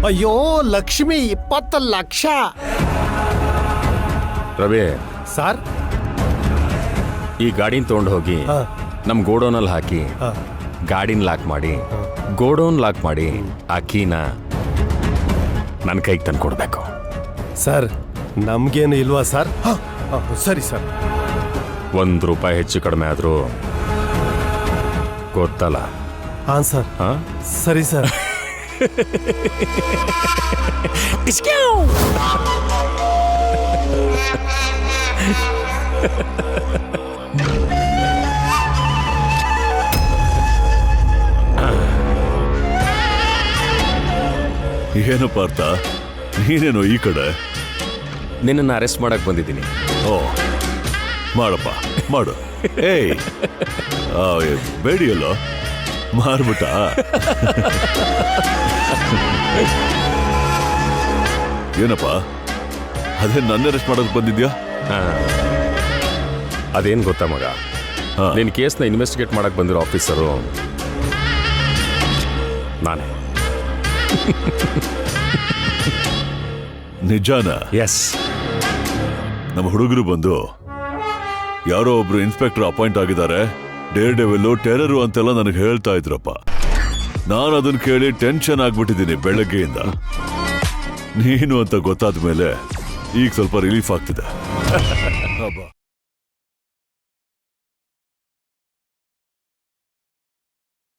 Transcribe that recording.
ಅಯ್ಯೋ ಲಕ್ಷ್ಮಿ 20 ಲಕ್ಷ. ರವಿ, ಸರ್ ಈ ಗಾಡಿನ ತಗೊಂಡು ಹೋಗಿ ನಮ್ ಗೋಡೌನಲ್ಲಿ ಹಾಕಿ ಗಾಡಿನ ಲಾಕ್ ಮಾಡಿ ಗೋಡೌನ್ ಲಾಕ್ ಮಾಡಿ ಆ ಕೀನ ನನ್ನ ಕೈಗೆ ತಂದು ಕೊಡ್ಬೇಕು. ಸರ್ ನಮ್ಗೇನು ಇಲ್ವಾ ಸರ್? ಸರಿ ಸರ್. ₹1 ಹೆಚ್ಚು ಕಡಿಮೆ ಆದ್ರೂ ಗೊತ್ತಲ್ಲ. ಹಾ ಸರ್. ಹಾ ಸರಿ ಸರ್. ಏನಪ್ಪ ಅರ್ಥ? ನೀನೇನೋ ಈ ಕಡೆ? ನಿನ್ನನ್ನು ಅರೆಸ್ಟ್ ಮಾಡಕ್ ಬಂದಿದ್ದೀನಿ. ಓ ಮಾಡಪ್ಪ ಮಾಡು. ಏಯ್ ಬೇಡಿಯಲ್ಲೋ ಮಾರ್ಬಿಟ್ಟ. ಏನಪ್ಪ ಅದೇ ನನ್ನ ಅರೆಸ್ಟ್ ಮಾಡೋದಕ್ಕೆ ಬಂದಿದ್ಯಾ? ಅದೇನ್ ಗೊತ್ತಾ ಮಗ, ನಿನ್ನ ಕೇಸ್ನ ಇನ್ವೆಸ್ಟಿಗೇಟ್ ಮಾಡಕ್ ಬಂದಿರೋ ಆಫೀಸರು ನಾನೇ. ನಿಜಾನ? ಎಸ್. ನಮ್ಮ ಹುಡುಗರು ಬಂದು ಯಾರೋ ಒಬ್ರು ಇನ್ಸ್ಪೆಕ್ಟರ್ ಅಪಾಯಿಂಟ್ ಆಗಿದ್ದಾರೆ, ಡೇರ್ ಡೆವಿಲ್ ಟೆರರು ಅಂತೆಲ್ಲ ನನಗೆ ಹೇಳ್ತಾ ಇದ್ರಪ್ಪ. ನಾನು ಅದನ್ನ ಕೇಳಿ ಟೆನ್ಷನ್ ಆಗ್ಬಿಟ್ಟಿದ್ದೀನಿ ಬೆಳಗ್ಗೆಯಿಂದ. ನೀನು ಅಂತ ಗೊತ್ತಾದ ಮೇಲೆ ಈಗ ಸ್ವಲ್ಪ ರಿಲೀಫ್ ಆಗ್ತಿದೆ.